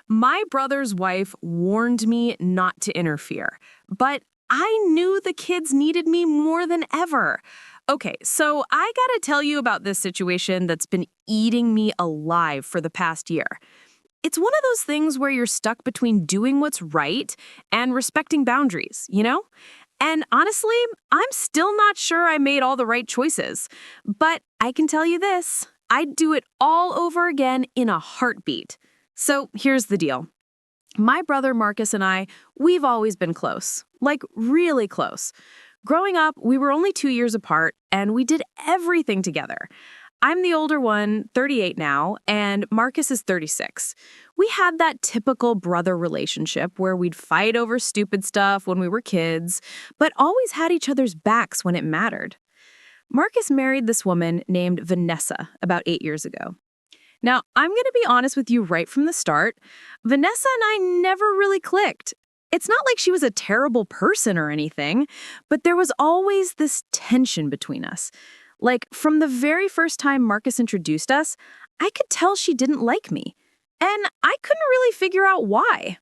My brother's wife warned me not to interfere, but I knew the kids needed me more than ever. Okay, so I gotta tell you about this situation that's been eating me alive for the past year. It's one of those things where you're stuck between doing what's right and respecting boundaries, you know? And honestly, I'm still not sure I made all the right choices. But I can tell you this, I'd do it all over again in a heartbeat. So here's the deal. My brother Marcus and we've always been close, like really close. Growing up, we were only 2 years apart, and we did everything together. I'm the older one, 38 now, and Marcus is 36. We had that typical brother relationship where we'd fight over stupid stuff when we were kids, but always had each other's backs when it mattered. Marcus married this woman named Vanessa about 8 years ago. Now, I'm going to be honest with you right from the start. Vanessa and I never really clicked. It's not like she was a terrible person or anything, but there was always this tension between us. Like, from the very first time Marcus introduced us, I could tell she didn't like me. And I couldn't really figure out why.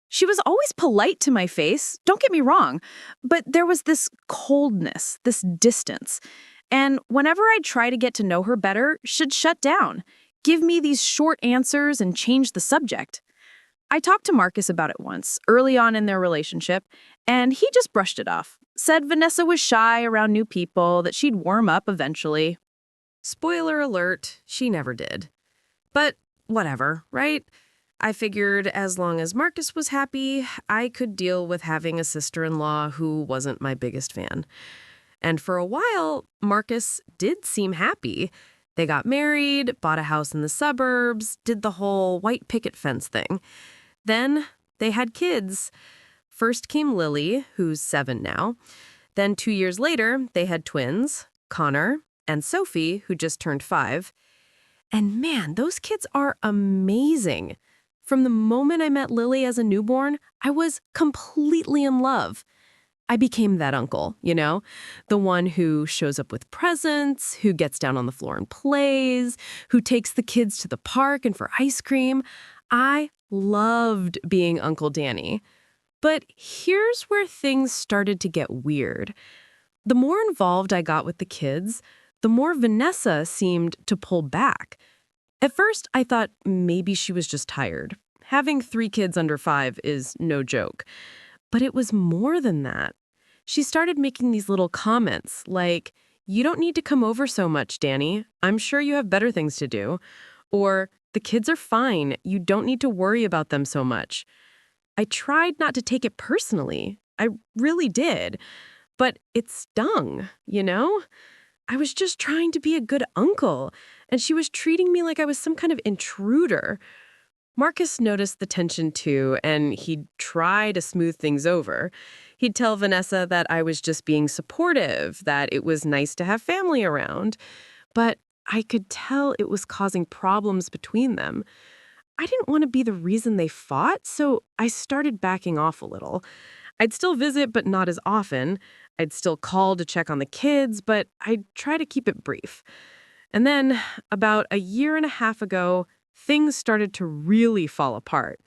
She was always polite to my face, don't get me wrong, but there was this coldness, this distance. And whenever I'd try to get to know her better, she'd shut down, give me these short answers and change the subject. I talked to Marcus about it once, early on in their relationship, and he just brushed it off. Said Vanessa was shy around new people, that she'd warm up eventually. Spoiler alert, she never did. But whatever, right? I figured as long as Marcus was happy, I could deal with having a sister-in-law who wasn't my biggest fan. And for a while, Marcus did seem happy. They got married, bought a house in the suburbs, did the whole white picket fence thing. Then they had kids. First came Lily, who's 7 now. Then 2 years later, they had twins, Connor and Sophie, who just turned 5. And man, those kids are amazing. From the moment I met Lily as a newborn, I was completely in love. I became that uncle, you know? The one who shows up with presents, who gets down on the floor and plays, who takes the kids to the park and for ice cream. I loved being Uncle Danny. But here's where things started to get weird. The more involved I got with the kids, the more Vanessa seemed to pull back. At first, I thought maybe she was just tired. Having 3 kids under 5 is no joke. But it was more than that. She started making these little comments like, "You don't need to come over so much, Danny. I'm sure you have better things to do." Or, "The kids are fine. You don't need to worry about them so much." I tried not to take it personally. I really did. But it stung, you know? I was just trying to be a good uncle, and she was treating me like I was some kind of intruder. Marcus noticed the tension too, and he'd try to smooth things over. He'd tell Vanessa that I was just being supportive, that it was nice to have family around. But I could tell it was causing problems between them. I didn't want to be the reason they fought, so I started backing off a little. I'd still visit, but not as often. I'd still call to check on the kids, but I'd try to keep it brief. And then, about a year and a half ago, things started to really fall apart.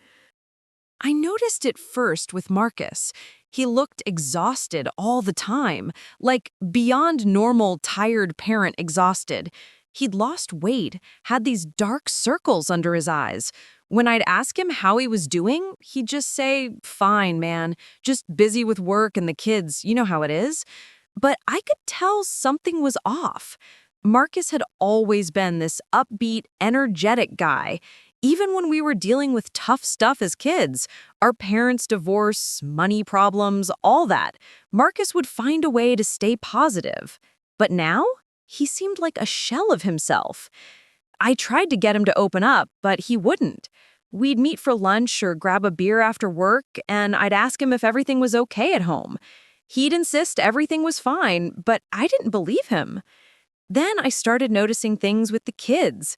I noticed it first with Marcus. He looked exhausted all the time, like beyond normal tired parent exhausted. He'd lost weight, had these dark circles under his eyes. When I'd ask him how he was doing, he'd just say, "Fine, man, just busy with work and the kids, you know how it is." But I could tell something was off. Marcus had always been this upbeat, energetic guy. Even when we were dealing with tough stuff as kids, our parents' divorce, money problems, all that, Marcus would find a way to stay positive. But now, he seemed like a shell of himself. I tried to get him to open up, but he wouldn't. We'd meet for lunch or grab a beer after work, and I'd ask him if everything was okay at home. He'd insist everything was fine, but I didn't believe him. Then I started noticing things with the kids.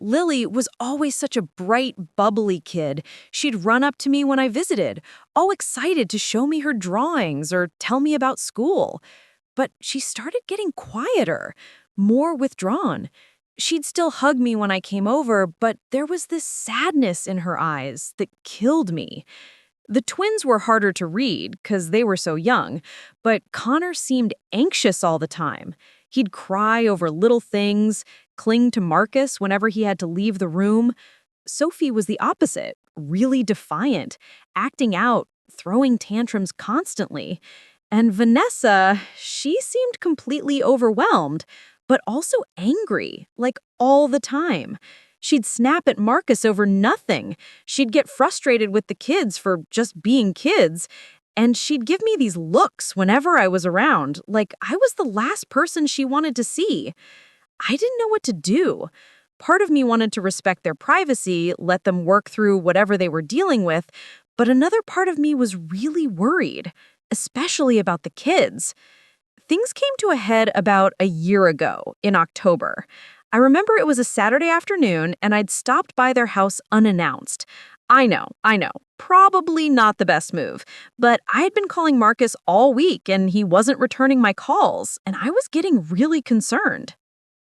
Lily was always such a bright, bubbly kid. She'd run up to me when I visited, all excited to show me her drawings or tell me about school. But she started getting quieter, more withdrawn. She'd still hug me when I came over, but there was this sadness in her eyes that killed me. The twins were harder to read because they were so young, but Connor seemed anxious all the time. He'd cry over little things, cling to Marcus whenever he had to leave the room. Sophie was the opposite, really defiant, acting out, throwing tantrums constantly. And Vanessa, she seemed completely overwhelmed, but also angry, like all the time. She'd snap at Marcus over nothing. She'd get frustrated with the kids for just being kids. And she'd give me these looks whenever I was around, like I was the last person she wanted to see. I didn't know what to do. Part of me wanted to respect their privacy, let them work through whatever they were dealing with, but another part of me was really worried, especially about the kids. Things came to a head about a year ago, in October. I remember it was a Saturday afternoon, and I'd stopped by their house unannounced. I know, probably not the best move, but I had been calling Marcus all week, and he wasn't returning my calls, and I was getting really concerned.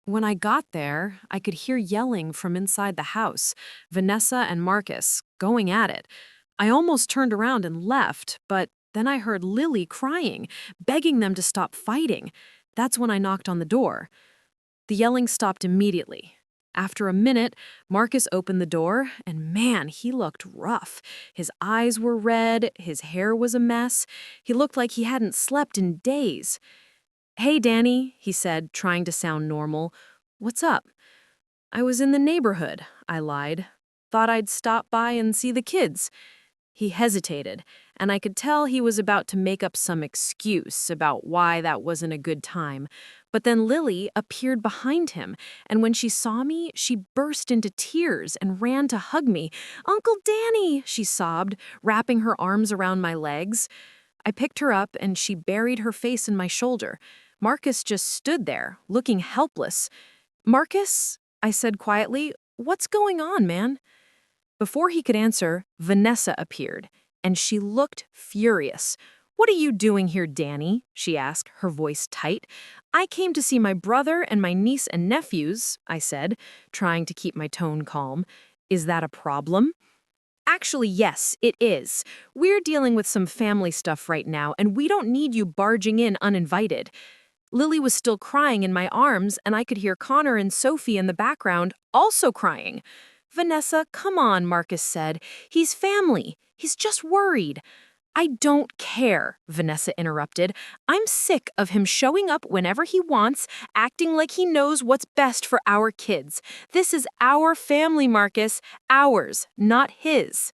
When I got there, I could hear yelling from inside the house, Vanessa and Marcus going at it. I almost turned around and left, but then I heard Lily crying, begging them to stop fighting. That's when I knocked on the door. The yelling stopped immediately. After a minute, Marcus opened the door, and man, he looked rough. His eyes were red, his hair was a mess. He looked like he hadn't slept in days. "Hey, Danny," he said, trying to sound normal. "What's up?" "I was in the neighborhood," I lied. "Thought I'd stop by and see the kids." He hesitated, and I could tell he was about to make up some excuse about why that wasn't a good time. But then Lily appeared behind him, and when she saw me, she burst into tears and ran to hug me. "Uncle Danny," she sobbed, wrapping her arms around my legs. I picked her up, and she buried her face in my shoulder. Marcus just stood there, looking helpless. "Marcus," I said quietly, "what's going on, man?" Before he could answer, Vanessa appeared, and she looked furious. "What are you doing here, Danny?" she asked, her voice tight. "I came to see my brother and my niece and nephews," I said, trying to keep my tone calm. "Is that a problem?" "Actually, yes, it is. We're dealing with some family stuff right now, and we don't need you barging in uninvited." Lily was still crying in my arms, and I could hear Connor and Sophie in the background also crying. "Vanessa, come on," Marcus said. "He's family. He's just worried." "I don't care," Vanessa interrupted. "I'm sick of him showing up whenever he wants, acting like he knows what's best for our kids. This is our family, Marcus. Ours, not his."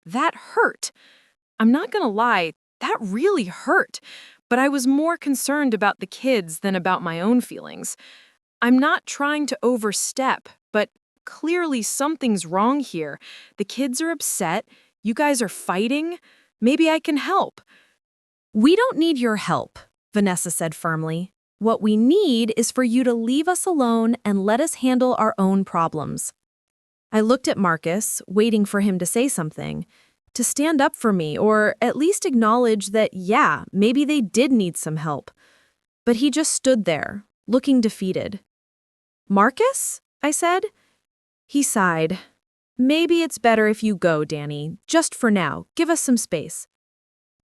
That hurt. I'm not gonna lie, that really hurt. But I was more concerned about the kids than about my own feelings. I'm not trying to overstep, but clearly something's wrong here. The kids are upset. You guys are fighting. Maybe I can help. "We don't need your help," Vanessa said firmly. "What we need is for you to leave us alone and let us handle our own problems." I looked at Marcus, waiting for him to say something, to stand up for me or at least acknowledge that, yeah, maybe they did need some help. But he just stood there, looking defeated. "Marcus?" I said. He sighed. "Maybe it's better if you go, Danny. Just for now. Give us some space."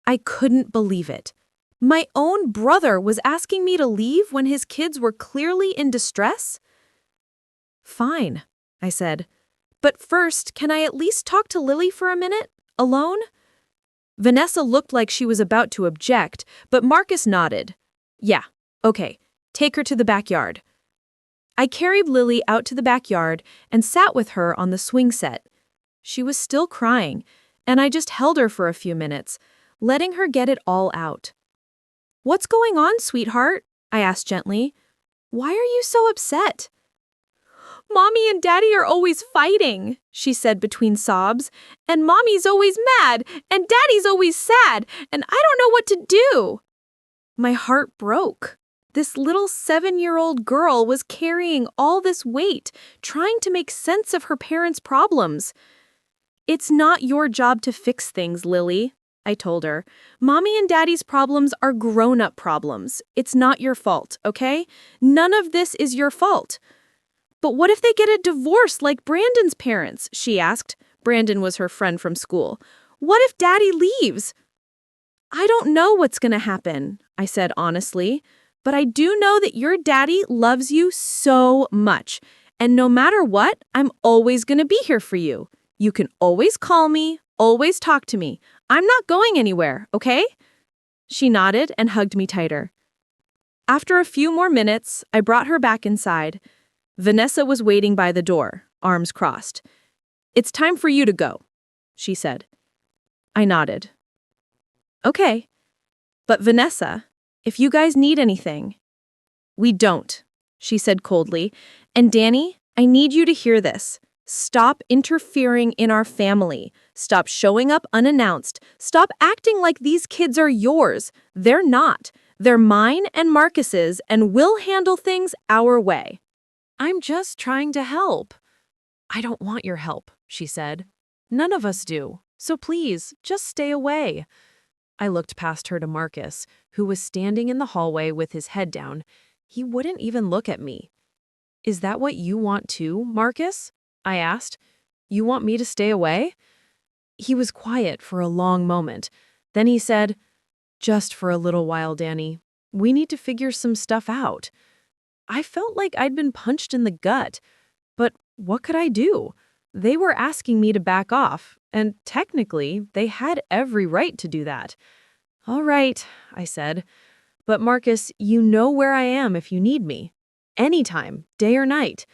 I couldn't believe it. My own brother was asking me to leave when his kids were clearly in distress? "Fine," I said. "But first, can I at least talk to Lily for a minute? Alone?" Vanessa looked like she was about to object, but Marcus nodded. "Yeah, okay. Take her to the backyard." I carried Lily out to the backyard and sat with her on the swing set. She was still crying, and I just held her for a few minutes, letting her get it all out. "What's going on, sweetheart?" I asked gently. "Why are you so upset?" "Mommy and Daddy are always fighting," she said between sobs. "And Mommy's always mad, and Daddy's always sad, and I don't know what to do." My heart broke. This little 7-year-old girl was carrying all this weight, trying to make sense of her parents' problems. "It's not your job to fix things, Lily," I told her. "Mommy and Daddy's problems are grown-up problems. It's not your fault, okay? None of this is your fault." But what if they get a divorce like Brandon's parents? She asked. Brandon was her friend from school. What if Daddy leaves? I don't know what's going to happen, I said honestly, but I do know that your daddy loves you so much. And no matter what, I'm always going to be here for you. You can always call me, always talk to me. I'm not going anywhere, okay? She nodded and hugged me tighter. After a few more minutes, I brought her back inside. Vanessa was waiting by the door, arms crossed. It's time for you to go, she said. I nodded. Okay. But Vanessa, if you guys need anything. We don't, she said coldly. And Danny, I need you to hear this. Stop interfering in our family. Stop showing up unannounced. Stop acting like these kids are yours. They're not. They're mine and Marcus's, and we'll handle things our way. I'm just trying to help. I don't want your help, she said. None of us do. So please, just stay away. I looked past her to Marcus, who was standing in the hallway with his head down. He wouldn't even look at me. Is that what you want too, Marcus? I asked. You want me to stay away? He was quiet for a long moment. Then he said, just for a little while, Danny. We need to figure some stuff out. I felt like I'd been punched in the gut. But what could I do? They were asking me to back off, and technically, they had every right to do that. All right, I said. But Marcus, you know where I am if you need me. Anytime, day or night.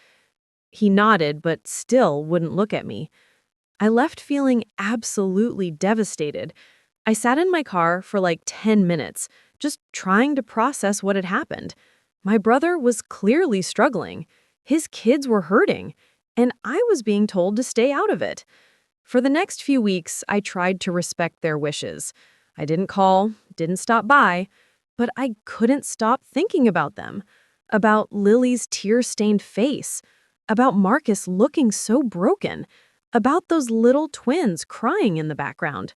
He nodded, but still wouldn't look at me. I left feeling absolutely devastated. I sat in my car for like 10 minutes, just trying to process what had happened. My brother was clearly struggling. His kids were hurting, and I was being told to stay out of it. For the next few weeks, I tried to respect their wishes. I didn't call, didn't stop by, but I couldn't stop thinking about them, about Lily's tear-stained face, about Marcus looking so broken, about those little twins crying in the background.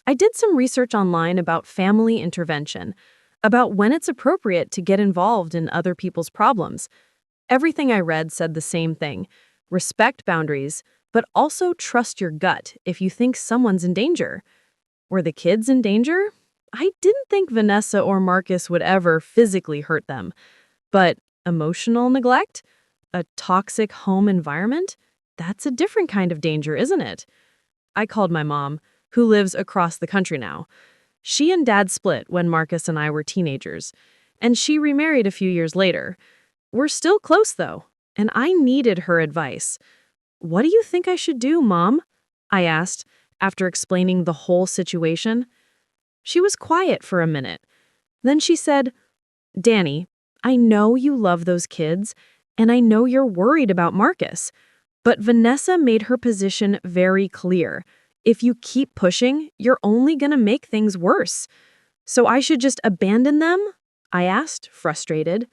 I did some research online about family intervention, about when it's appropriate to get involved in other people's problems. Everything I read said the same thing: respect boundaries, but also trust your gut if you think someone's in danger. Were the kids in danger? I didn't think Vanessa or Marcus would ever physically hurt them. But emotional neglect? A toxic home environment? That's a different kind of danger, isn't it? I called my mom, who lives across the country now. She and Dad split when Marcus and I were teenagers, and she remarried a few years later. We're still close, though, and I needed her advice. What do you think I should do, Mom? I asked, after explaining the whole situation. She was quiet for a minute. Then she said, Danny, I know you love those kids, and I know you're worried about Marcus, but Vanessa made her position very clear. If you keep pushing, you're only going to make things worse. So I should just abandon them? I asked, frustrated.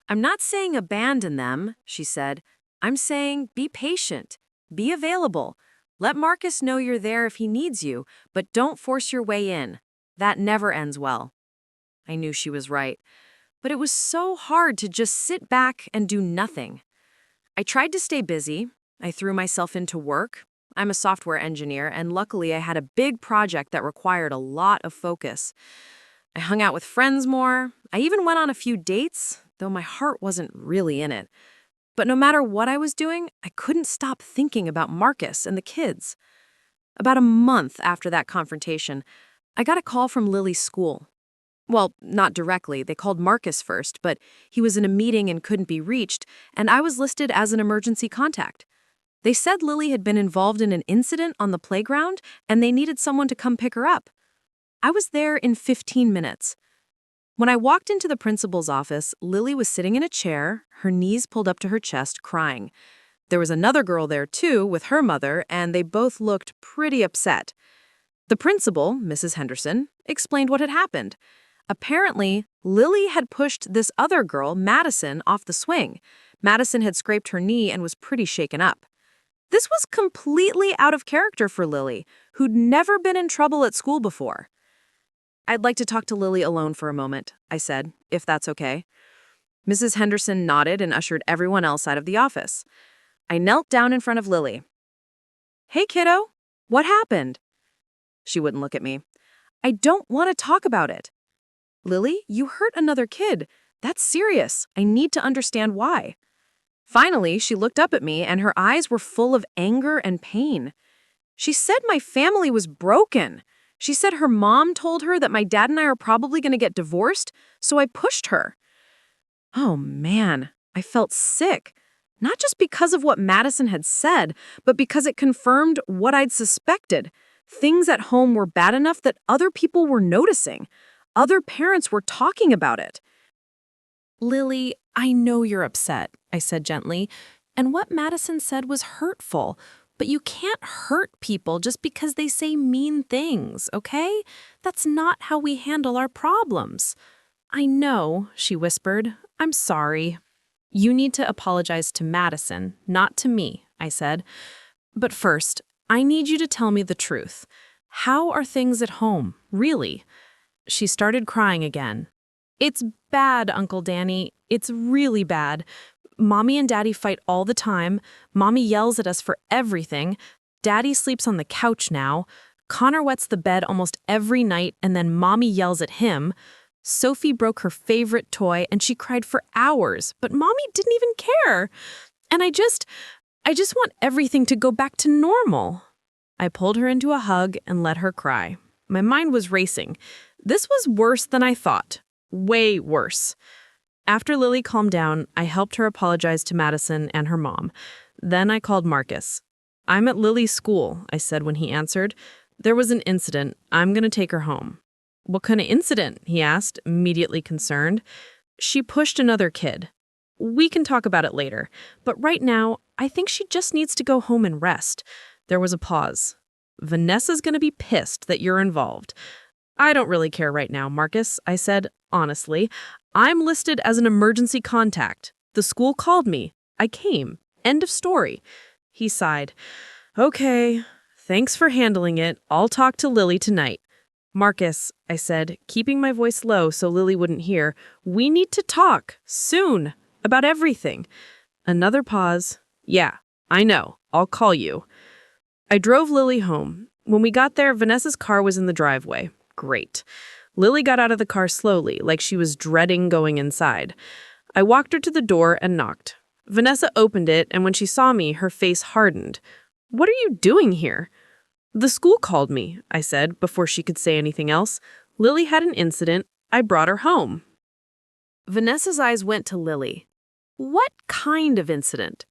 I'm not saying abandon them, she said. I'm saying be patient, be available. Let Marcus know you're there if he needs you, but don't force your way in. That never ends well. I knew she was right, but it was so hard to just sit back and do nothing. I tried to stay busy. I threw myself into work. I'm a software engineer, and luckily I had a big project that required a lot of focus. I hung out with friends more. I even went on a few dates, though my heart wasn't really in it. But no matter what I was doing, I couldn't stop thinking about Marcus and the kids. About a month after that confrontation, I got a call from Lily's school. Well, not directly. They called Marcus first, but he was in a meeting and couldn't be reached, and I was listed as an emergency contact. They said Lily had been involved in an incident on the playground, and they needed someone to come pick her up. I was there in 15 minutes. When I walked into the principal's office, Lily was sitting in a chair, her knees pulled up to her chest, crying. There was another girl there, too, with her mother, and they both looked pretty upset. The principal, Mrs. Henderson, explained what had happened. Apparently, Lily had pushed this other girl, Madison, off the swing. Madison had scraped her knee and was pretty shaken up. This was completely out of character for Lily, who'd never been in trouble at school before. I'd like to talk to Lily alone for a moment, I said, if that's okay. Mrs. Henderson nodded and ushered everyone else out of the office. I knelt down in front of Lily. "Hey, kiddo, what happened?" She wouldn't look at me. "I don't want to talk about it." "Lily, you hurt another kid. That's serious. I need to understand why." Finally, she looked up at me and her eyes were full of anger and pain. She said my family was broken. She said her mom told her that my dad and I are probably going to get divorced, so I pushed her. Oh man, I felt sick. Not just because of what Madison had said, but because it confirmed what I'd suspected. Things at home were bad enough that other people were noticing. Other parents were talking about it. Lily, I know you're upset, I said gently, and what Madison said was hurtful, but you can't hurt people just because they say mean things, okay? That's not how we handle our problems. I know, she whispered. I'm sorry. You need to apologize to Madison, not to me, I said. But first, I need you to tell me the truth. How are things at home, really? She started crying again. It's bad, Uncle Danny. It's really bad. Mommy and Daddy fight all the time. Mommy yells at us for everything. Daddy sleeps on the couch now. Connor wets the bed almost every night, and then Mommy yells at him. Sophie broke her favorite toy, and she cried for hours, but Mommy didn't even care. And I just want everything to go back to normal. I pulled her into a hug and let her cry. My mind was racing. This was worse than I thought. Way worse. After Lily calmed down, I helped her apologize to Madison and her mom. Then I called Marcus. I'm at Lily's school, I said when he answered. There was an incident. I'm going to take her home. What kind of incident? He asked, immediately concerned. She pushed another kid. We can talk about it later, but right now, I think she just needs to go home and rest. There was a pause. Vanessa's going to be pissed that you're involved. I don't really care right now, Marcus, I said, honestly. I'm listed as an emergency contact. The school called me. I came. End of story. He sighed. Okay, thanks for handling it. I'll talk to Lily tonight. Marcus, I said, keeping my voice low so Lily wouldn't hear, we need to talk, soon, about everything. Another pause. Yeah, I know. I'll call you. I drove Lily home. When we got there, Vanessa's car was in the driveway. Great. Lily got out of the car slowly, like she was dreading going inside. I walked her to the door and knocked. Vanessa opened it, and when she saw me, her face hardened. What are you doing here? The school called me, I said, before she could say anything else. Lily had an incident. I brought her home. Vanessa's eyes went to Lily. What kind of incident?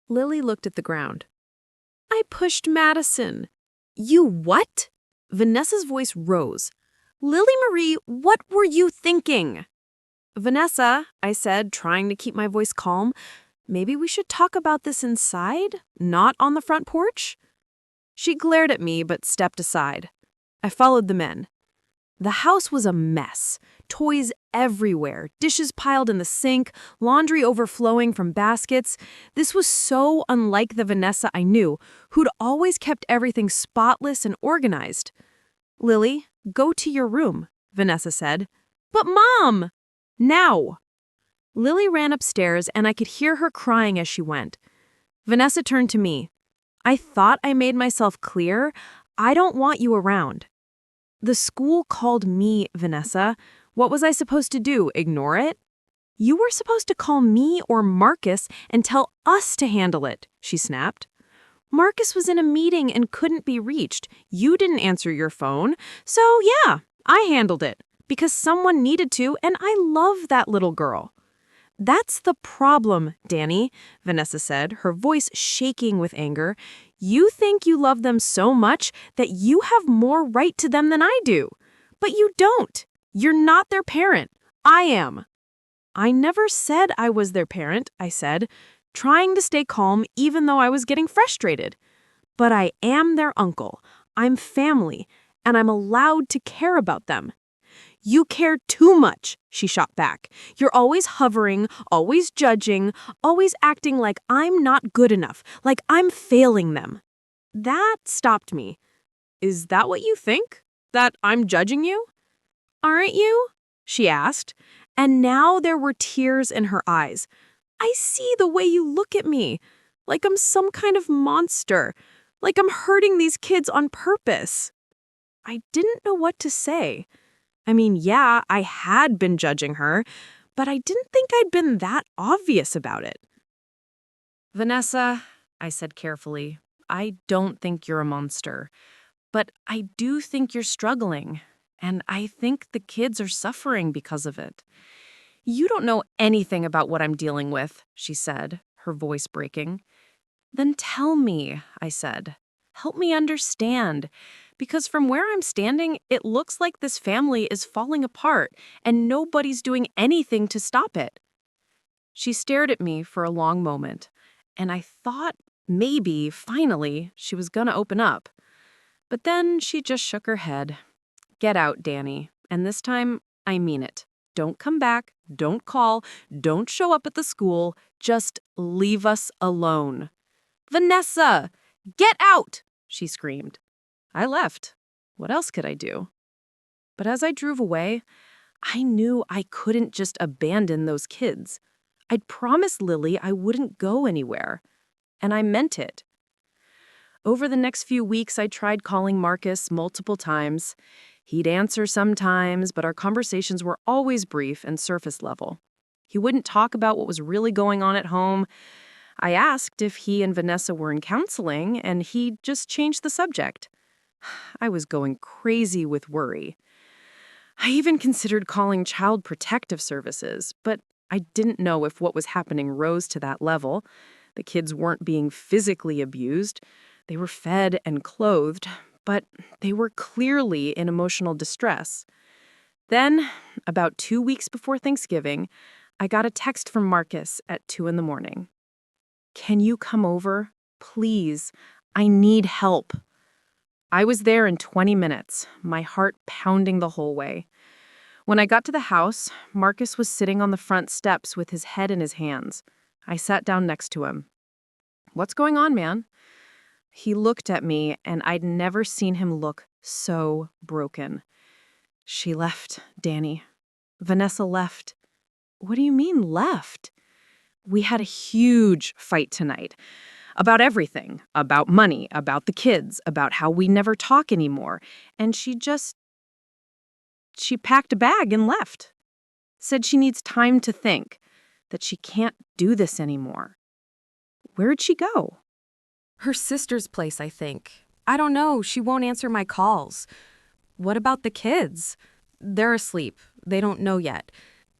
Lily looked at the ground. I pushed Madison. You what? Vanessa's voice rose. Lily Marie, what were you thinking? Vanessa, I said, trying to keep my voice calm, maybe we should talk about this inside, not on the front porch? She glared at me but stepped aside. I followed the men. The house was a mess. Toys everywhere, dishes piled in the sink, laundry overflowing from baskets. This was so unlike the Vanessa I knew, who'd always kept everything spotless and organized. Lily, go to your room, Vanessa said. But Mom! Now! Lily ran upstairs and I could hear her crying as she went. Vanessa turned to me. I thought I made myself clear. I don't want you around. The school called me, Vanessa. What was I supposed to do, ignore it? You were supposed to call me or Marcus and tell us to handle it, she snapped. Marcus was in a meeting and couldn't be reached. You didn't answer your phone. So yeah, I handled it because someone needed to, and I love that little girl. That's the problem, Danny, Vanessa said, her voice shaking with anger. You think you love them so much that you have more right to them than I do. But you don't. You're not their parent. I am. I never said I was their parent, I said, trying to stay calm even though I was getting frustrated. But I am their uncle. I'm family, and I'm allowed to care about them. You care too much, she shot back. You're always hovering, always judging, always acting like I'm not good enough, like I'm failing them. That stopped me. Is that what you think? That I'm judging you? Aren't you? She asked. And now there were tears in her eyes. "I see the way you look at me, like I'm some kind of monster, like I'm hurting these kids on purpose." I didn't know what to say. I mean, yeah, I had been judging her, but I didn't think I'd been that obvious about it. "Vanessa," I said carefully, "I don't think you're a monster, but I do think you're struggling, and I think the kids are suffering because of it." "You don't know anything about what I'm dealing with," she said, her voice breaking. "Then tell me," I said. "Help me understand. Because from where I'm standing, it looks like this family is falling apart, and nobody's doing anything to stop it." She stared at me for a long moment, and I thought maybe, finally, she was gonna open up. But then she just shook her head. "Get out, Danny. And this time, I mean it. Don't come back, don't call, don't show up at the school. Just leave us alone." "Vanessa, get out!" she screamed. I left. What else could I do? But as I drove away, I knew I couldn't just abandon those kids. I'd promised Lily I wouldn't go anywhere, and I meant it. Over the next few weeks, I tried calling Marcus multiple times. He'd answer sometimes, but our conversations were always brief and surface level. He wouldn't talk about what was really going on at home. I asked if he and Vanessa were in counseling, and he just changed the subject. I was going crazy with worry. I even considered calling Child Protective Services, but I didn't know if what was happening rose to that level. The kids weren't being physically abused. They were fed and clothed, but they were clearly in emotional distress. Then, about 2 weeks before Thanksgiving, I got a text from Marcus at 2 in the morning. "Can you come over? Please. I need help." I was there in 20 minutes, my heart pounding the whole way. When I got to the house, Marcus was sitting on the front steps with his head in his hands. I sat down next to him. "What's going on, man?" He looked at me, and I'd never seen him look so broken. "She left, Danny. Vanessa left." "What do you mean, left?" "We had a huge fight tonight. About everything. About money, about the kids, about how we never talk anymore. And she packed a bag and left. Said she needs time to think, that she can't do this anymore." "Where'd she go?" Her sister's place, I think. I don't know, she won't answer my calls. What about the kids? They're asleep. They don't know yet.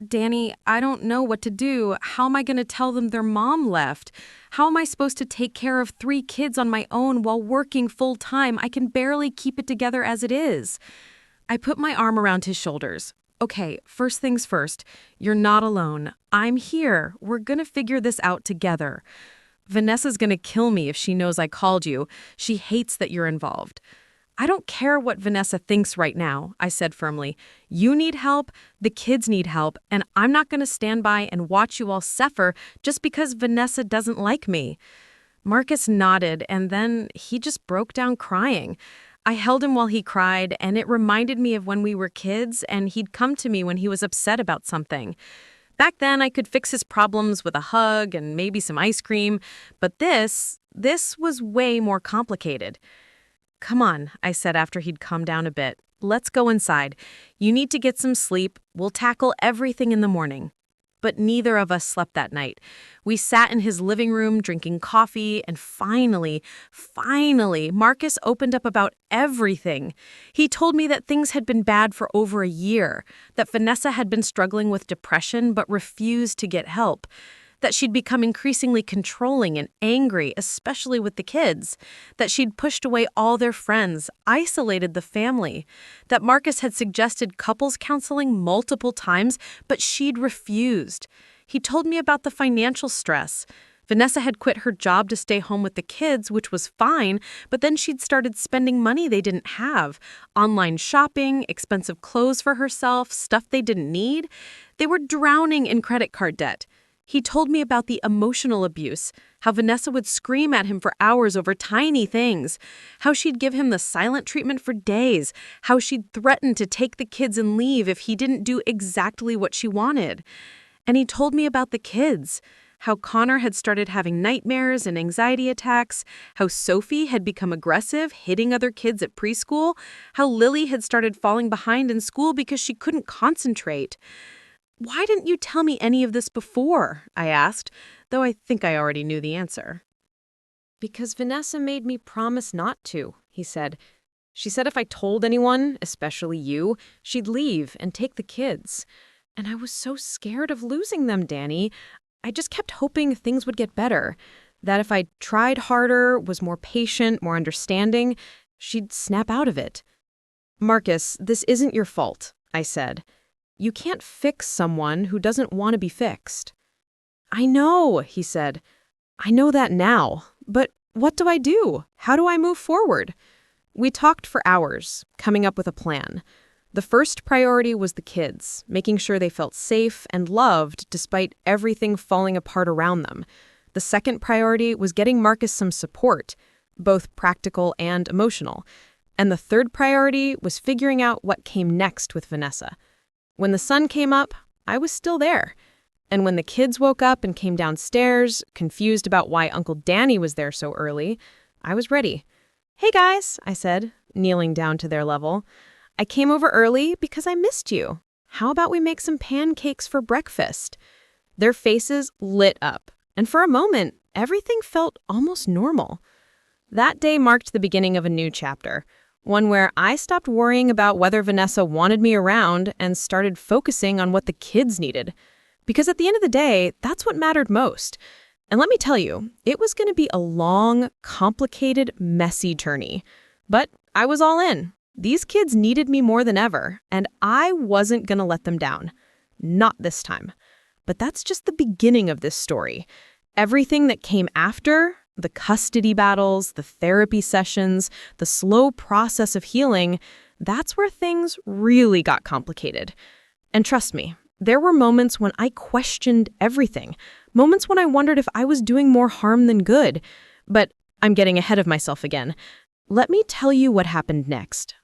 Danny, I don't know what to do. How am I going to tell them their mom left? How am I supposed to take care of 3 kids on my own while working full time? I can barely keep it together as it is. I put my arm around his shoulders. "Okay, first things first. You're not alone. I'm here. We're going to figure this out together. Vanessa's going to kill me if she knows I called you. She hates that you're involved." "I don't care what Vanessa thinks right now," I said firmly. "You need help, the kids need help, and I'm not going to stand by and watch you all suffer just because Vanessa doesn't like me." Marcus nodded, and then he just broke down crying. I held him while he cried, and it reminded me of when we were kids, and he'd come to me when he was upset about something. Back then, I could fix his problems with a hug and maybe some ice cream, but this was way more complicated. "Come on," I said after he'd calmed down a bit. "Let's go inside. You need to get some sleep. We'll tackle everything in the morning." But neither of us slept that night. We sat in his living room drinking coffee, and finally, Marcus opened up about everything. He told me that things had been bad for over a year, that Vanessa had been struggling with depression but refused to get help, that she'd become increasingly controlling and angry, especially with the kids, that she'd pushed away all their friends, isolated the family, that Marcus had suggested couples counseling multiple times, but she'd refused. He told me about the financial stress. Vanessa had quit her job to stay home with the kids, which was fine, but then she'd started spending money they didn't have. Online shopping, expensive clothes for herself, stuff they didn't need. They were drowning in credit card debt. He told me about the emotional abuse, how Vanessa would scream at him for hours over tiny things, how she'd give him the silent treatment for days, how she'd threaten to take the kids and leave if he didn't do exactly what she wanted. And he told me about the kids, how Connor had started having nightmares and anxiety attacks, how Sophie had become aggressive, hitting other kids at preschool, how Lily had started falling behind in school because she couldn't concentrate. "Why didn't you tell me any of this before?" I asked, though I think I already knew the answer. "Because Vanessa made me promise not to," he said. "She said if I told anyone, especially you, she'd leave and take the kids. And I was so scared of losing them, Danny. I just kept hoping things would get better. That if I tried harder, was more patient, more understanding, she'd snap out of it." "Marcus, this isn't your fault," I said. "You can't fix someone who doesn't want to be fixed." "I know," he said. "I know that now. But what do I do? How do I move forward?" We talked for hours, coming up with a plan. The first priority was the kids, making sure they felt safe and loved despite everything falling apart around them. The second priority was getting Marcus some support, both practical and emotional. And the third priority was figuring out what came next with Vanessa. When the sun came up, I was still there. And when the kids woke up and came downstairs, confused about why Uncle Danny was there so early, I was ready. "Hey guys," I said, kneeling down to their level. "I came over early because I missed you. How about we make some pancakes for breakfast?" Their faces lit up, and for a moment, everything felt almost normal. That day marked the beginning of a new chapter. One where I stopped worrying about whether Vanessa wanted me around and started focusing on what the kids needed. Because at the end of the day, that's what mattered most. And let me tell you, it was going to be a long, complicated, messy journey. But I was all in. These kids needed me more than ever, and I wasn't going to let them down. Not this time. But that's just the beginning of this story. Everything that came after, the custody battles, the therapy sessions, the slow process of healing, that's where things really got complicated. And trust me, there were moments when I questioned everything, moments when I wondered if I was doing more harm than good. But I'm getting ahead of myself again. Let me tell you what happened next.